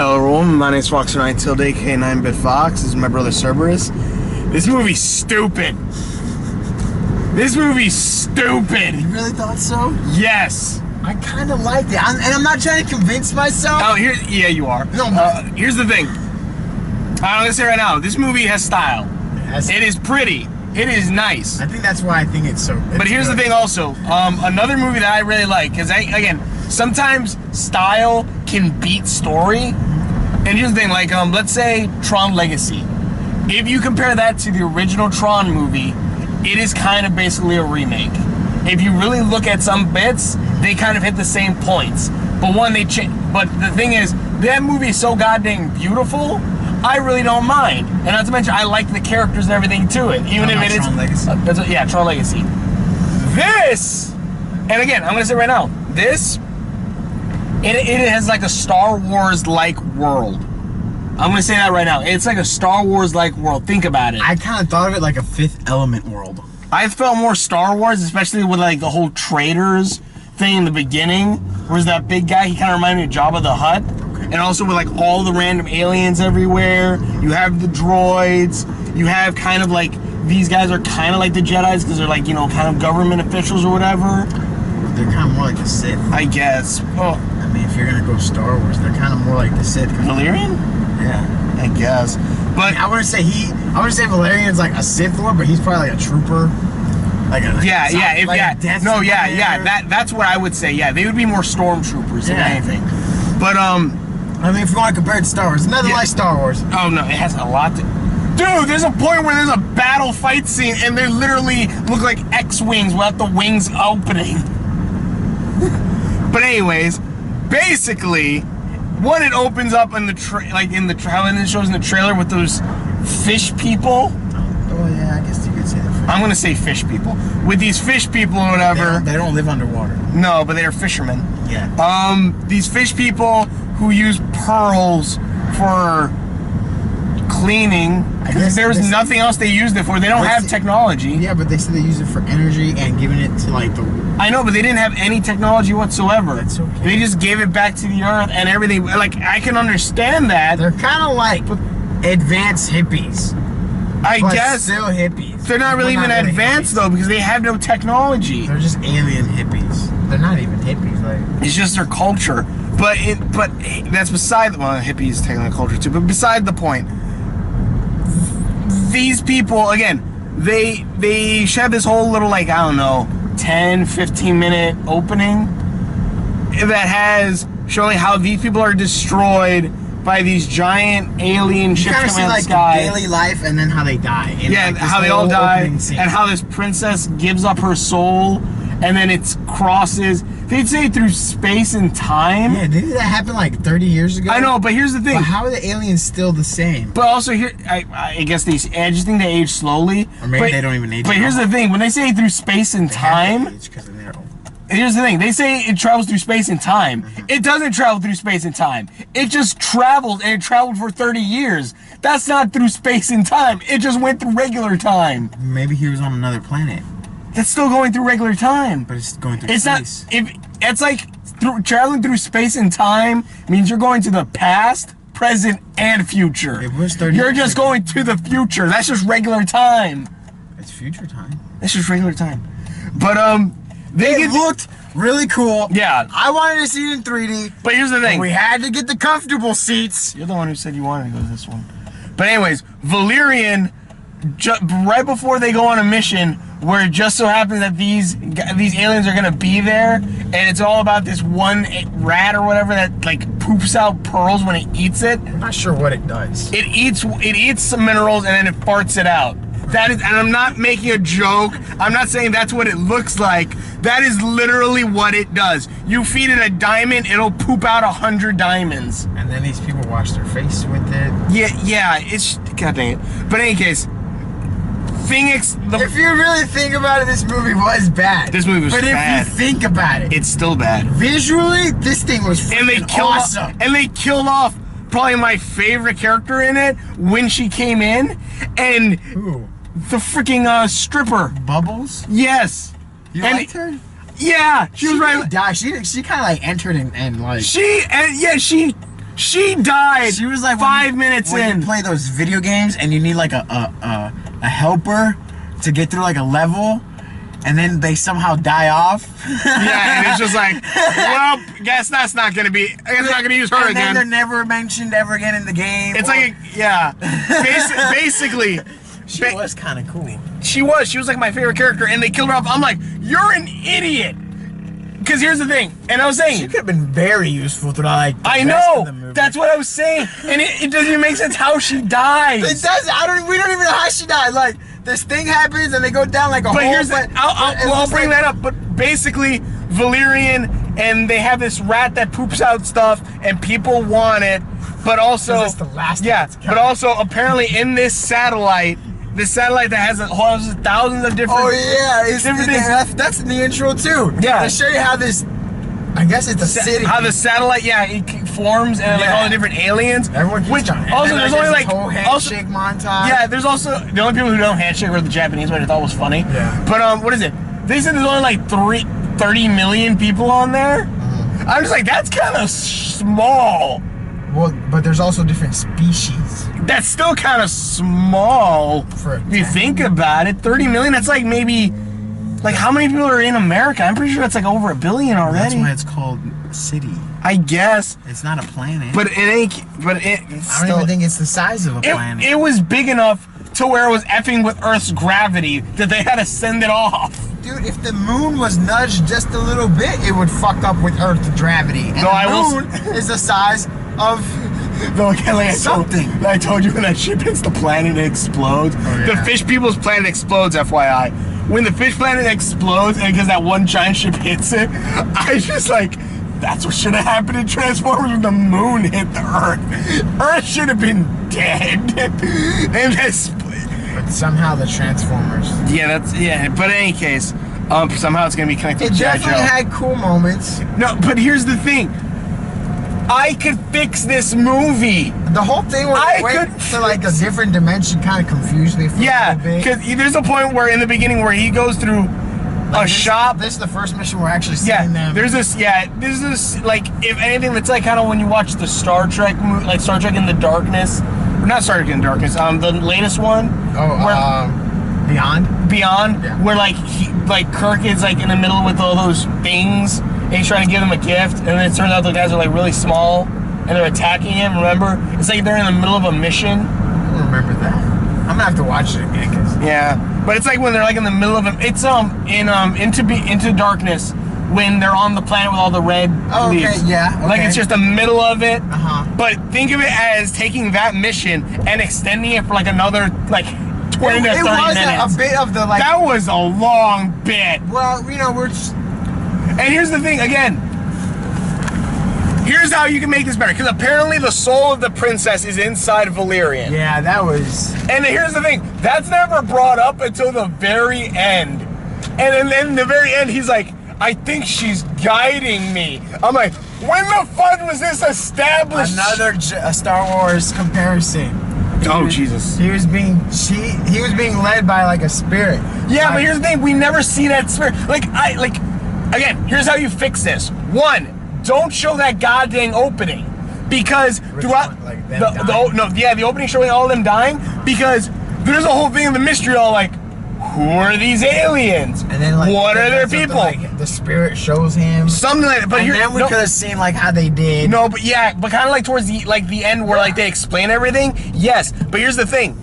Hello everyone, my name's Fox9 Tilde, aka 9-Bit Fox. This is my brother Cerberus. This movie's stupid. This movie's stupid. You really thought so? Yes. I kind of liked it, and I'm not trying to convince myself. Oh, yeah, you are. No, here's the thing. I'm gonna say right now, this movie has style. It is pretty. It is nice. I think that's why I think it's so. But here's the thing also. Another movie that I really like, because again, sometimes style can beat story. And here's the thing, like, let's say Tron Legacy. If you compare that to the original Tron movie, it is kind of basically a remake. If you really look at some bits, they kind of hit the same points. But but the thing is, that movie is so goddamn beautiful, I really don't mind. And not to mention, I like the characters and everything to it. Even if it is Tron Legacy. Yeah, Tron Legacy. This, and again, I'm gonna say right now, this, it has like a Star Wars-like world. I'm gonna say that right now. It's like a Star Wars-like world. Think about it. I kind of thought of it like a Fifth Element world. I felt more Star Wars, especially with like the whole traders thing in the beginning. Where's that big guy? He kind of reminded me of Jabba the Hutt. And also with like all the random aliens everywhere. You have the droids. You have kind of like, these guys are kind of like the Jedis because they're like, you know, kind of government officials or whatever. They're kind of more like the Sith. I guess. Well, I mean, if you're gonna go Star Wars, they're kind of more like the Sith. Valerian? Yeah. I guess. But I want to say Valerian's like a Sith Lord, but he's probably like a trooper. Like a that's what I would say. Yeah, they would be more stormtroopers than anything. But I mean, if you want to compare it to Star Wars, nothing like Star Wars. Oh no, it has a lot to. Dude, there's a point where there's a battle fight scene, and they literally look like X-wings without the wings opening. But anyways, basically, what it opens up in the how it shows in the trailer with those fish people. Oh yeah, I guess you could say that. I'm gonna say fish people. With these fish people or whatever. They don't live underwater. No, but they are fishermen. Yeah. These fish people who use pearls for cleaning. Because there's nothing else they used it for. They don't have technology. Yeah, but they said they use it for energy and giving it to like the. I know, but they didn't have any technology whatsoever. That's okay. They just gave it back to the earth and everything. Like, I can understand that. They're kind of like advanced hippies. I guess. Still hippies. They're not really even advanced though, because they have no technology. They're just alien hippies. They're not even hippies. Like, it's just their culture. But that's beside the hippies taking the culture too. But beside the point. These people, again, they have this whole little, like, I don't know, 10, 15 minute opening that has showing how these people are destroyed by these giant alien ships coming out of the sky. Their daily life and then how they die. Yeah, like how they all die, and how this princess gives up her soul, and then it crosses. They'd say through space and time. Yeah, didn't that happen like 30 years ago? I know, but here's the thing. But how are the aliens still the same? But also here, I guess I just think they age slowly. Or maybe they don't even age. But here's the thing: when they say through space and time, here's the thing: they say it travels through space and time. It doesn't travel through space and time. It just travels, and it traveled for 30 years. That's not through space and time. It just went through regular time. Maybe he was on another planet. That's still going through regular time. But it's going through space. It's like traveling through space and time means you're going to the past, present, and future. It was 30 You're just going to the future. That's just regular time. It's future time. That's just regular time. But it looked really cool. Yeah. I wanted to see it in 3D. But here's the thing. We had to get the comfortable seats. You're the one who said you wanted to go to this one. But anyways, Valerian, right before they go on a mission, where it just so happens that these aliens are gonna be there, and it's all about this one rat or whatever that like poops out pearls when it eats it. I'm not sure what it does. It eats some minerals and then it farts it out. That is, and I'm not making a joke. I'm not saying that's what it looks like. That is literally what it does. You feed it a diamond, it'll poop out 100 diamonds. And then these people wash their face with it. Yeah, it's, god dang it. But in any case, if you really think about it, this movie was bad. This movie was bad. But if you think about it, it's still bad. Visually, this thing was freaking awesome. And they killed off probably my favorite character in it when she came in, and the freaking stripper. Bubbles? Yes. You liked her? Yeah, she was right. She kind of like entered and like. She She died. She was like 5 minutes when in. you play those video games and you need like a helper to get through like a level, and then they somehow die off. Yeah, and it's just like, well, guess that's not gonna be. I guess I'm not gonna use her and again. And then they're never mentioned ever again in the game. It's like, yeah, basically. She was kind of cool. She was like my favorite character, and they killed her off. I'm like, you're an idiot. Because here's the thing, and I was saying, she could have been very useful throughout like the I rest know, of the movie. that's what I was saying, and it doesn't even make sense how she dies. It does. We don't even know how she died. Like this thing happens, and they go down like a hole. But here's I'll bring that up. But basically, Valerian, and they have this rat that poops out stuff, and people want it, but also it's the last. Yeah, but also apparently in this satellite. This satellite that has thousands of different. Oh yeah, it's different things. That's in the intro too. Yeah, they show you how this. I guess it's a city. How the satellite, it forms and like all the different aliens. Everyone keeps trying. Also, there's only like whole handshake montage. Yeah, there's also the only people who don't handshake were the Japanese, which I thought was funny. Yeah. But what is it? They said there's only like 30 million people on there. Mm-hmm. I'm just like, that's kind of small. Well, but there's also different species. That's still kind of small. If you think about it, 30 million. That's like maybe, like how many people are in America? I'm pretty sure that's like over 1 billion already. That's why it's called city. I guess. It's not a planet. But it ain't. I don't even think it's the size of a planet. It was big enough to where it was effing with Earth's gravity that they had to send it off. Dude, if the moon was nudged just a little bit, it would fuck up with Earth's gravity. And the moon is the size of something. I told you when that ship hits the planet, it explodes. Oh, yeah. The fish people's planet explodes, FYI. When the fish planet explodes, and because that one giant ship hits it, I just like, that's what should have happened in Transformers when the moon hit the Earth. Earth should have been dead. And that's. But somehow the Transformers. Yeah, but in any case, somehow it's gonna be connected to G.I. Joe. It definitely had cool moments. No, but here's the thing. I could fix this movie. The whole thing when it went to like a different dimension kind of confused me for a little bit. Because there's a point where in the beginning where he goes through a shop. This is the first mission we're actually seeing them. There's this like, if anything, that's like kind of when you watch the Star Trek movie, like Star Trek in the Darkness. Or not Star Trek in the Darkness, the latest one. Beyond, yeah. Where like Kirk is like in the middle with all those things, and he's trying to give them a gift, and then it turns out the guys are like really small, and they're attacking him. Remember? It's like they're in the middle of a mission. I don't remember that. I'm gonna have to watch it again. Yeah, but it's like when they're like in the middle of it. It's Into Darkness when they're on the planet with all the red leaves. Okay, yeah. Okay. Like it's just the middle of it. But think of it as taking that mission and extending it for like another like 20 to 30 minutes. It was a bit of the like. That was a long bit. Well, you know, we're just. And here's the thing again. Here's how you can make this better, because apparently the soul of the princess is inside Valerian. Yeah, that was. And here's the thing, that's never brought up until the very end. And then in the very end, he's like, I think she's guiding me. I'm like, when the fuck was this established? Another Star Wars comparison. Jesus. He was being led by like a spirit. Yeah, but here's the thing, we never see that spirit. Again, here's how you fix this. One, don't show that goddamn opening, because throughout the opening showing all of them dying, because there's a whole thing of the mystery, all like, who are these aliens? And then like, what are their people? Like, the spirit shows him something like that. But and then we could have seen like how they did. No, but yeah, but kind of like towards the end where like they explain everything. Yes, but here's the thing.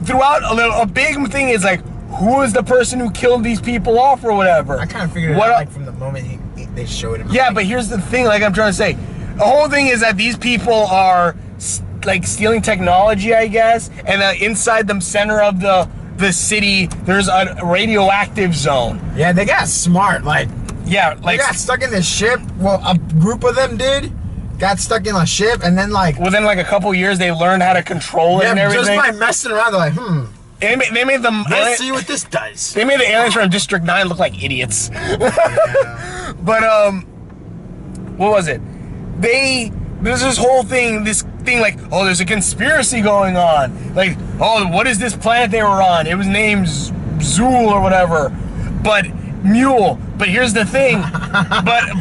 Throughout a big thing is like, who is the person who killed these people off or whatever? I kind of figured it out like from the moment they showed him. Yeah, but here's the thing, like I'm trying to say, the whole thing is that these people are like stealing technology, I guess, and inside the center of the city, there's a radioactive zone. Yeah, they got smart. Like, yeah, they got stuck in this ship. Well, a group of them got stuck in a ship, and then like within like a couple years, they learned how to control it and everything. Just by messing around, they're like, They made them. Let's see what this does. They made the aliens from District 9 look like idiots. Yeah. But what was it? There's this whole thing, like, oh, there's a conspiracy going on. Like, oh, what is this planet they were on? It was named Zool or whatever. But Mule. But here's the thing. but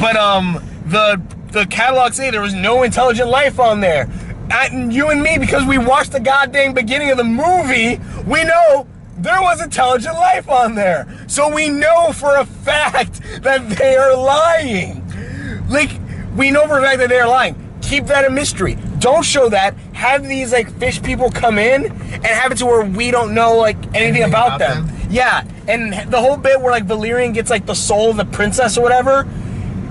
the the catalogs say there was no intelligent life on there. And you and me, because we watched the goddamn beginning of the movie, we know there was intelligent life on there. So we know for a fact that they are lying. Like, we know for a fact that they're lying. Keep that a mystery. Don't show that. Have these, like, fish people come in and have it to where we don't know, like, anything about them. Yeah, and the whole bit where, like, Valerian gets, like, the soul of the princess or whatever,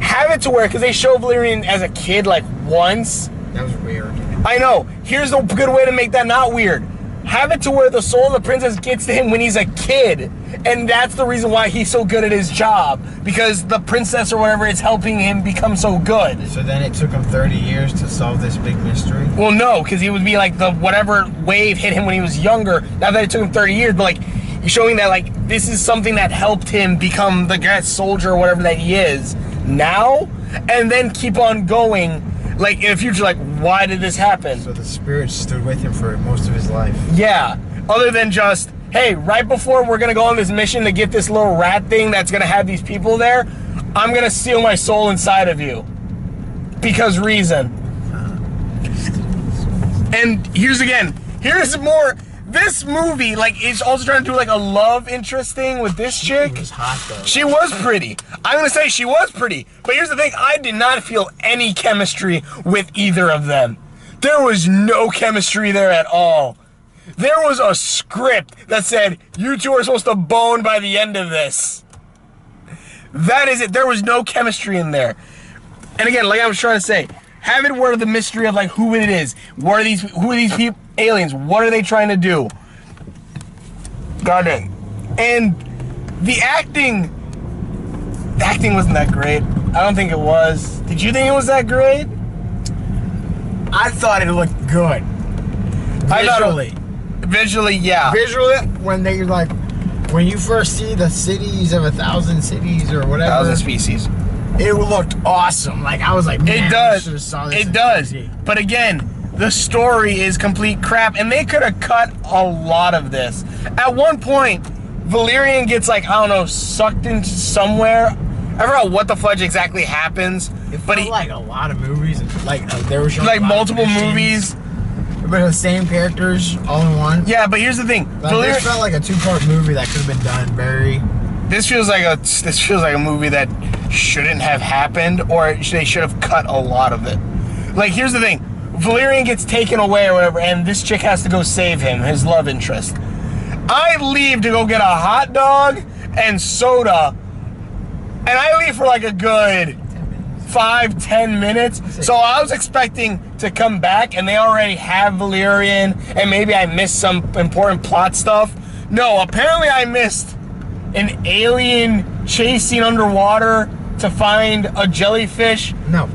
have it to where, because they show Valerian as a kid, like, once. That was weird. I know. Here's a good way to make that not weird. Have it to where the soul of the princess gets to him when he's a kid. And that's the reason why he's so good at his job. Because the princess or whatever is helping him become so good. So then it took him 30 years to solve this big mystery? Well, no, because he would be like the whatever wave hit him when he was younger. Not that it took him 30 years, but like showing that like this is something that helped him become the best soldier or whatever that he is now. And then keep on going. Like, in the future, like, why did this happen? So the spirit stood with him for most of his life. Yeah. Other than just, hey, right before we're going to go on this mission to get this little rat thing that's going to have these people there, I'm going to steal my soul inside of you. Because reason. And here's more... This movie, like, is also trying to do, like, a love interest thing with this chick. She was hot, though. She was pretty. I'm going to say she was pretty. But here's the thing. I did not feel any chemistry with either of them. There was no chemistry there at all. There was a script that said, you two are supposed to bone by the end of this. That is it. There was no chemistry in there. And again, like I was trying to say, have it where the mystery of, like, who it is. Who are these people? Aliens, what are they trying to do? God dang. And the acting wasn't that great. I don't think it was. Did you think it was that great? I thought it looked good. Visually, yeah. Visually, when you first see the cities of 1,000 cities or whatever. 1,000 species. It looked awesome. Like, I was like, man, it does. It does. But again, the story is complete crap, and they could have cut a lot of this. At one point, Valerian gets, like, I don't know, sucked into somewhere. I forgot what the fudge exactly happens. It felt like a lot of movies. Like, they were showing like multiple movies. But the same characters all in one. Yeah, but here's the thing. Like, this felt like a two-part movie that could have been done very... This feels like a movie that shouldn't have happened, or they should have cut a lot of it. Like, here's the thing. Valerian gets taken away or whatever, and this chick has to go save him, his love interest. I leave to go get a hot dog and soda, and I leave for like a good 5-10 minutes. So I was expecting to come back, and they already have Valerian, and maybe I missed some important plot stuff. No, apparently I missed an alien chase scene underwater to find a jellyfish. No.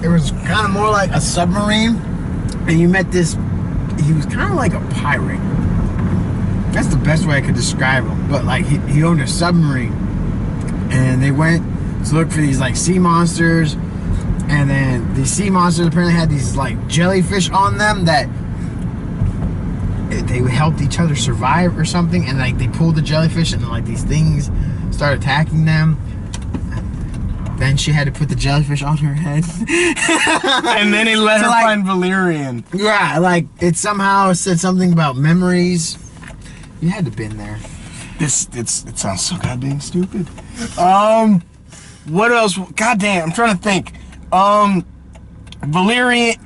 It was kind of more like a submarine, and you met this, he was kind of like a pirate. That's the best way I could describe him. But like, he owned a submarine, and they went to look for these like sea monsters, and then these sea monsters apparently had these like jellyfish on them that they helped each other survive or something, and like they pulled the jellyfish, and like these things started attacking them. Then she had to put the jellyfish on her head. And then he let her find Valerian. Yeah, like, it somehow said something about memories. You had to have been there. It sounds so goddamn stupid. What else? Goddamn, I'm trying to think. Valerian,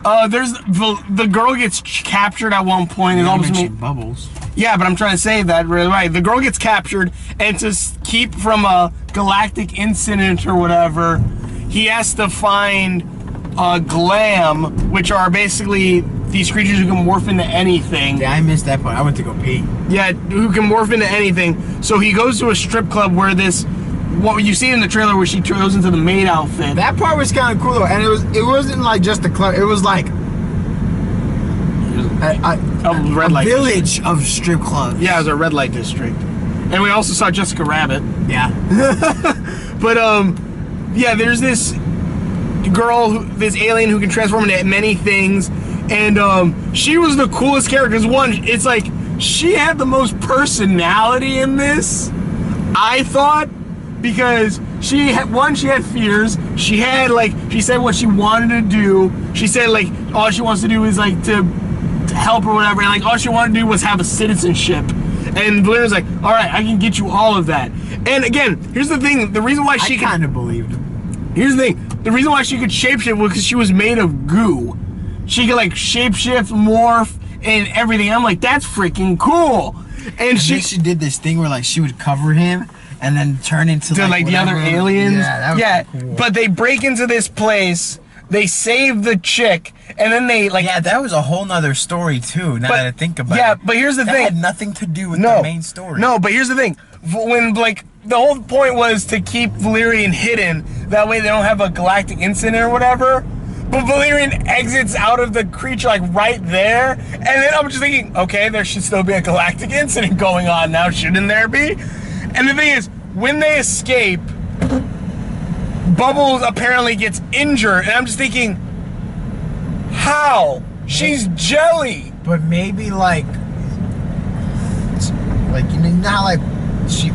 the girl gets captured at one point. You mentioned Bubbles. Yeah, but I'm trying to say that really right. The girl gets captured, and to keep from a galactic incident or whatever, he has to find Glam, which are basically these creatures who can morph into anything. Yeah, I missed that part. I went to go pee. Yeah, who can morph into anything. So he goes to a strip club where what you see in the trailer where she goes into the maid outfit. That part was kind of cool though, and it wasn't like just a club. It was like a village of strip clubs. Yeah, it was a red light district. And we also saw Jessica Rabbit. Yeah. But, yeah, there's this girl, this alien who can transform into many things. And she was the coolest character. It's like, she had the most personality in this, I thought, because she had fears. She had like, she said what she wanted to do. She said like all she wants to do is like to help or whatever, and like all she wanted to do was have a citizenship. And Valerian's like, all right, I can get you all of that. And again, here's the thing: the reason why she kind of believed him. Here's the thing: the reason why she could shapeshift was because she was made of goo. She could like shapeshift, morph, and everything. I'm like, that's freaking cool. And she did this thing where like she would cover him and then turn into like the other aliens. Yeah, that was cool. But they break into this place. They save the chick, and then they like. Yeah, that was a whole nother story too. Now that I think about it. Yeah, but here's the thing. That had nothing to do with the main story. No, but here's the thing. When like the whole point was to keep Valerian hidden, that way they don't have a galactic incident or whatever. But Valerian exits out of the creature like right there, and then I'm just thinking, okay, there should still be a galactic incident going on now, shouldn't there be? And the thing is, when they escape, Bubbles apparently gets injured, and I'm just thinking, how? She's jelly. But maybe like you know how like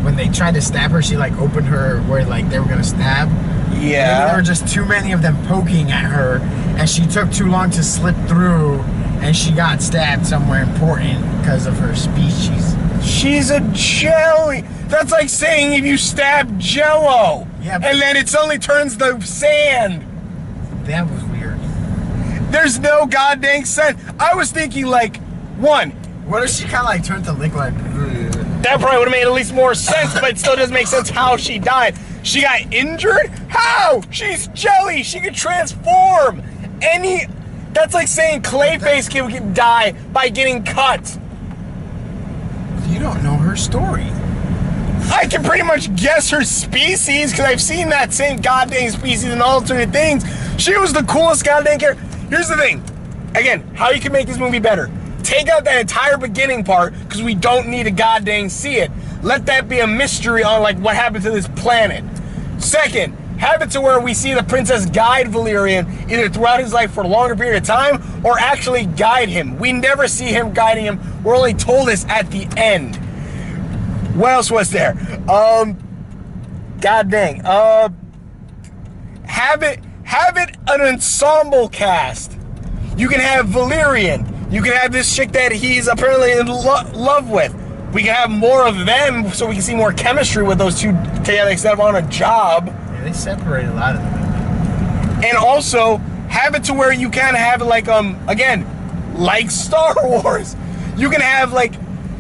when they tried to stab her, she like opened her where like they were gonna stab. Yeah. Maybe there were just too many of them poking at her, and she took too long to slip through, and she got stabbed somewhere important because of her species. She's a jelly. That's like saying if you stab Jello, and then it suddenly turns to sand. That was weird. There's no goddamn sense. I was thinking like, one, what if she kind of like turned to liquid? That probably would have made at least more sense, but it still doesn't make sense how she died. She got injured? How? She's jelly. She could transform. That's like saying Clayface can die by getting cut. You don't know her story. I can pretty much guess her species because I've seen that same goddamn species in alternate things. She was the coolest goddamn character. Here's the thing. Again, how you can make this movie better. Take out that entire beginning part because we don't need to goddamn see it. Let that be a mystery on like what happened to this planet. Second, have it to where we see the princess guide Valerian either throughout his life for a longer period of time or actually guide him. We never see him guiding him. We're only told this at the end. What else was there? God dang. Have it an ensemble cast. You can have Valerian. You can have this chick that he's apparently in love with. We can have more of them so we can see more chemistry with those two together instead of on a job. Yeah, they separate a lot of them. And also have it to where you can have like again, like Star Wars. You can have like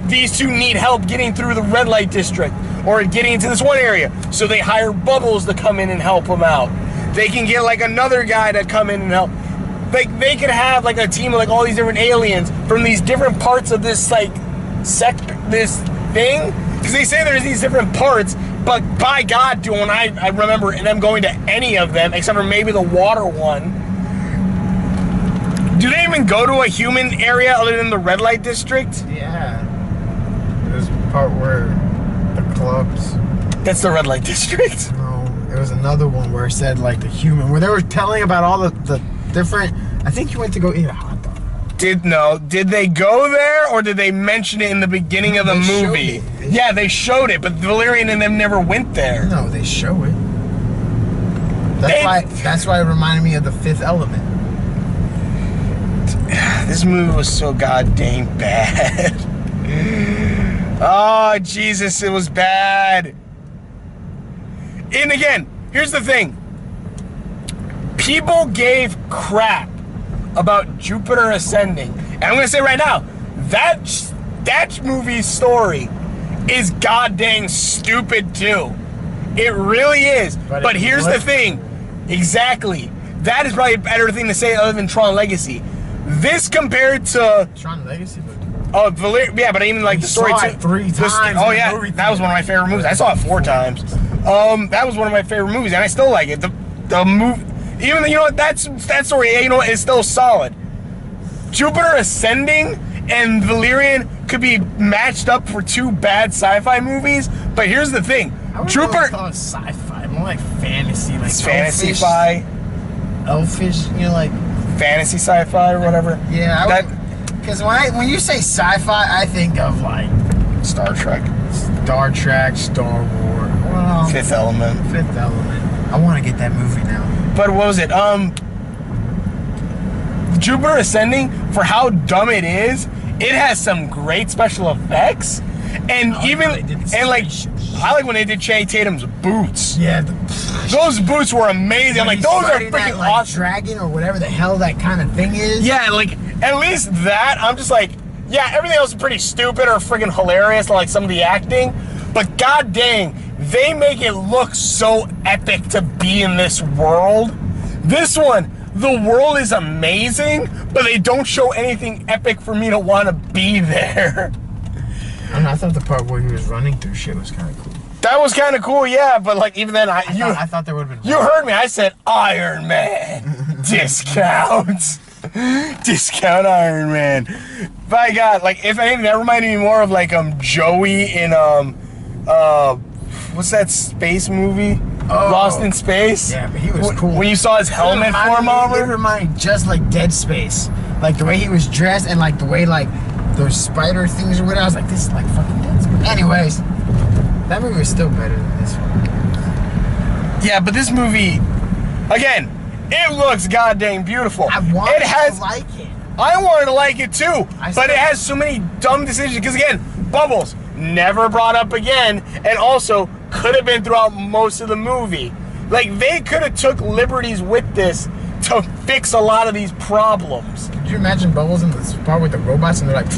these two need help getting through the red light district or getting into this one area. So they hire Bubbles to come in and help them out. They can get like another guy to come in and help. Like they could have like a team of like all these different aliens from these different parts of this like sector, this thing. Because they say there's these different parts, but by God, when I remember them going to any of them except for maybe the water one. Do they even go to a human area other than the red light district? Yeah. There's a part where the clubs. That's the red light district? No, there was another one where it said like the human, where they were telling about all the different. I think you went to go eat a hot dog. Did they go there or did they mention it in the beginning of the movie? Yeah, they showed it, but Valerian and them never went there. No, they show it. That's why it reminded me of The Fifth Element. This movie was so goddamn bad. Oh, Jesus, it was bad. And again, here's the thing. People gave crap about Jupiter Ascending. And I'm going to say right now, that movie's story is goddamn stupid too. It really is. But here's the thing. Exactly. That is probably a better thing to say other than Tron Legacy. This compared to Tron Legacy. Oh, Valerian. Yeah, but even like the story too. 3 times. Oh yeah, that was one of my favorite movies. I saw it 4 times. That was one of my favorite movies, and I still like it. The movie, even you know what, that story, you know what, is still solid. Jupiter Ascending and Valerian could be matched up for 2 bad sci-fi movies, but here's the thing. I wouldn't really call it sci-fi, more like fantasy, like it's fantasy-fi. Elfish, you know, like fantasy sci-fi or whatever. Yeah, because when you say sci-fi, I think of like Star Trek, Star Wars. Well, Fifth Element. Fifth Element. I want to get that movie now. But what was it? Jupiter Ascending, for how dumb it is, it has some great special effects. And I like when they did Channing Tatum's boots. Yeah. Those boots were amazing. I'm like, those are freaking awesome. Dragon or whatever the hell that kind of thing is. Yeah, like, at least that, I'm just like, yeah, everything else is pretty stupid or freaking hilarious, like some of the acting. But god dang, they make it look so epic to be in this world. This one, the world is amazing, but they don't show anything epic for me to want to be there. I don't know, I thought the part where he was running through shit was kind of cool. That was kind of cool, yeah, but like even then, I thought there would have been. You heard me. I said Iron Man discounts, discount Iron Man. By God, like if anything, that reminded me more of like Joey in what's that space movie? Oh. Lost in Space. Yeah, but he was cool. When you saw his helmet form over. It reminded me just like Dead Space, like the way he was dressed and like the way like those spider things or whatever. I was like, this is like fucking Dead Space. Anyways, that movie was still better than this one. Yeah, but this movie, again, it looks goddamn beautiful. I wanted to like it. I wanted to like it too, but it has so many dumb decisions. Because again, Bubbles never brought up again, and also could have been throughout most of the movie. Like they could have took liberties with this to fix a lot of these problems. Could you imagine Bubbles in this part with the robots and they're like?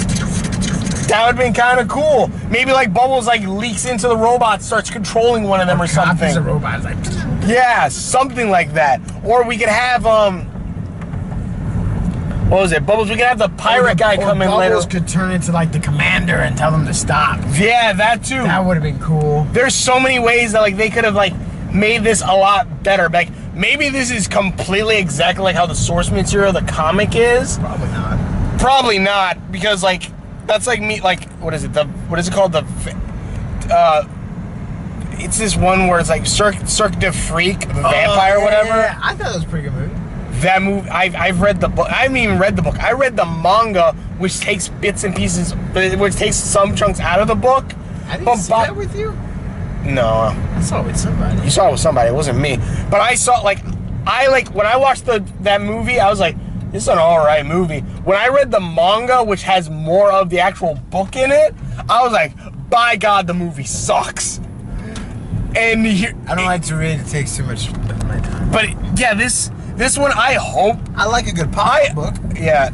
That would have been kind of cool. Maybe like Bubbles like leaks into the robot, starts controlling one of them or something. A robot, like. Yeah, something like that. Or we could have what was it? Bubbles, we could have the pirate guy come in later. Bubbles could turn into like the commander and tell them to stop. Yeah, that too. That would have been cool. There's so many ways that like they could have like made this a lot better. Like maybe this is completely exactly like how the source material of the comic is. Probably not. Probably not, because like that's like me, like what is it called, it's this one where it's like Cirque du Freak, the vampire or whatever. Yeah. I thought it was a pretty good movie. That movie, I've read the book. I haven't even read the book. I read the manga, which takes bits and pieces, which takes some chunks out of the book. I didn't see that with you? No. I saw it with somebody. You saw it with somebody, it wasn't me. But I saw, when I watched that movie, I was like, this is an alright movie. When I read the manga, which has more of the actual book in it, I was like, by God, the movie sucks. And I don't like to read, it takes too much of my time. But yeah, this one, I hope. I like a good pop book. Yeah.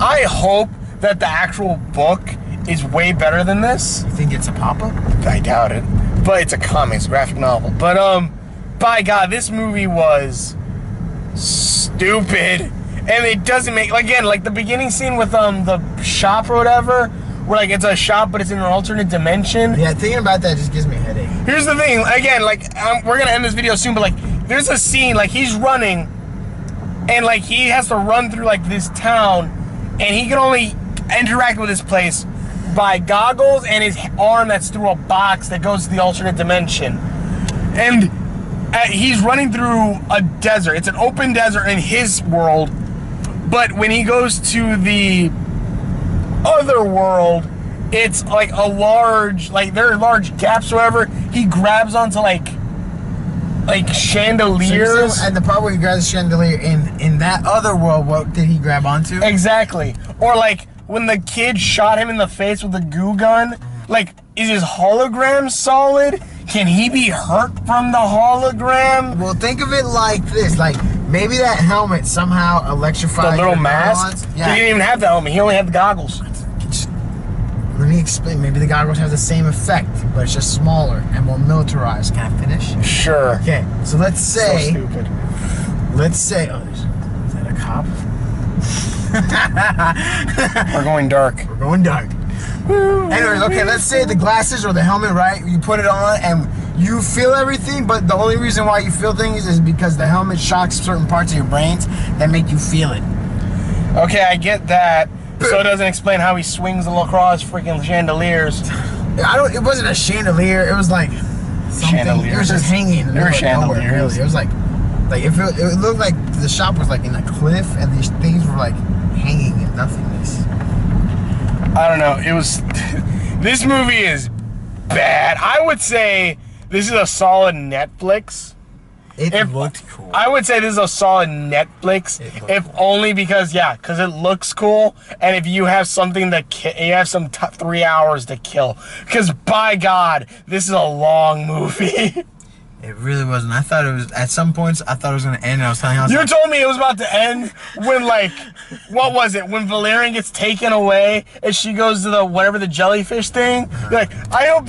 I hope that the actual book is way better than this. You think it's a pop-up? I doubt it. But it's a comics, graphic novel. But, by God, this movie was stupid. And it doesn't make, again, like the beginning scene with, the shop or whatever, where, like, it's a shop, but it's in an alternate dimension. Yeah, thinking about that just gives me a headache. Here's the thing, again, like, we're gonna end this video soon, but, like, there's a scene, like, he's running, and, like, he has to run through, like, this town, and he can only interact with this place by goggles and his arm that's through a box that goes to the alternate dimension. And he's running through a desert. It's an open desert in his world, but when he goes to the other world, it's like a large, like there are large gaps or whatever. He grabs onto like chandeliers. And the part where he grabs the chandelier in that other world, what did he grab onto? Exactly. Or like when the kid shot him in the face with a goo gun, like, is his hologram solid? Can he be hurt from the hologram? Well, think of it like this, like maybe that helmet somehow electrified the little mask. Yeah. He didn't even have the helmet. He only had the goggles. Let me explain. Maybe the goggles have the same effect, but it's just smaller and more militarized. Can I finish? Sure. Okay. So let's say. So stupid. Let's say. Oh, is that a cop? We're going dark. We're going dark. Anyways, okay, let's say the glasses or the helmet, right? You put it on and you feel everything, but the only reason why you feel things is because the helmet shocks certain parts of your brains that make you feel it. Okay, I get that. So it doesn't explain how he swings the lacrosse freaking chandeliers. It wasn't a chandelier. It was like something. Chandeliers. It was just hanging in the middle of nowhere, really. It was like it looked like the shop was like in a cliff, and these things were like hanging in nothingness. I don't know. It was. This movie is bad. I would say this is a solid Netflix. It looked cool. I would say this is a solid Netflix, if only because it looks cool, and if you have something you have some 3 hours to kill. Because by God, this is a long movie. It really wasn't. I thought it was, at some points, I thought it was going to end, and I was telling you, You told me it was about to end when, like, what was it? When Valerian gets taken away, and she goes to the jellyfish thing? You're like, I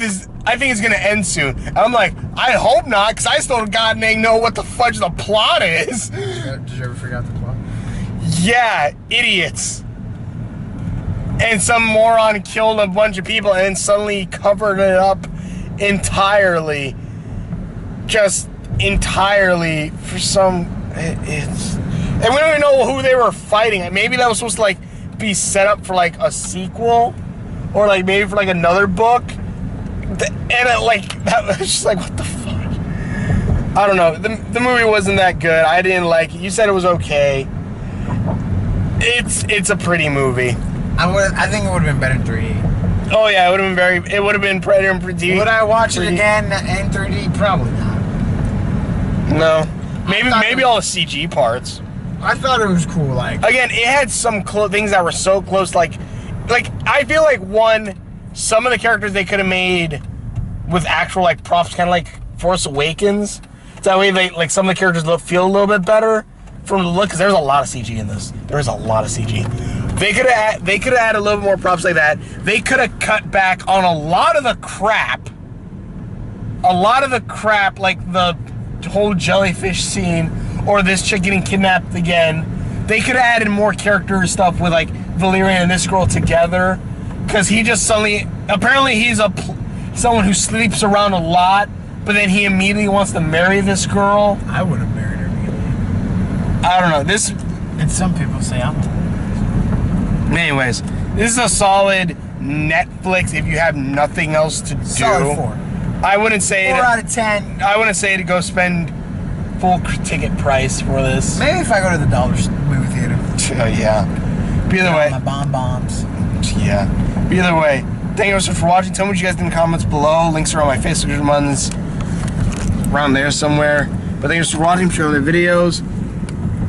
think it's going to end soon. And I'm like, I hope not, because I still god dang know what the fudge the plot is. Did you ever figure out the plot? Yeah, idiots. And some moron killed a bunch of people and then suddenly covered it up entirely. Just entirely for some, and we don't even know who they were fighting. Maybe that was supposed to like be set up for like a sequel, or like maybe for like another book. And that was just like, what the fuck? I don't know. The movie wasn't that good. I didn't like it. You said it was okay. It's a pretty movie. I think it would have been better in 3D. Oh yeah, it would have been better in 3D. Would I watch it again in 3D? Probably not. No. Maybe all the CG parts. I thought it was cool. Like, again, it had some things that were so close. Like I feel like some of the characters they could have made with actual like props, kind of like Force Awakens. That way, some of the characters feel a little bit better from the look. Because there's a lot of CG in this. There's a lot of CG. They could have added a little bit more props like that. They could have cut back on a lot of the crap. Like the whole jellyfish scene, or this chick getting kidnapped again. They could have added more character stuff with like Valerian and this girl together, because he just suddenly, apparently he's someone who sleeps around a lot, but then he immediately wants to marry this girl. I would have married her immediately. I don't know this, and some people say I'm. Anyways, this is a solid Netflix if you have nothing else to do. Solid 4. I wouldn't say 4 out of 10. I wouldn't say to go spend full ticket price for this. Maybe if I go to the dollar movie theater. Oh yeah. But either way, my bombs. Yeah. But either way, thank you so much for watching. Tell me what you guys think in the comments below. Links are on my Facebook ones around there somewhere. But thank you for watching. Share the videos.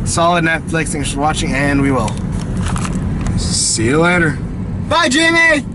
Solid Netflix. Thanks for watching, and we will see you later. Bye, Jimmy.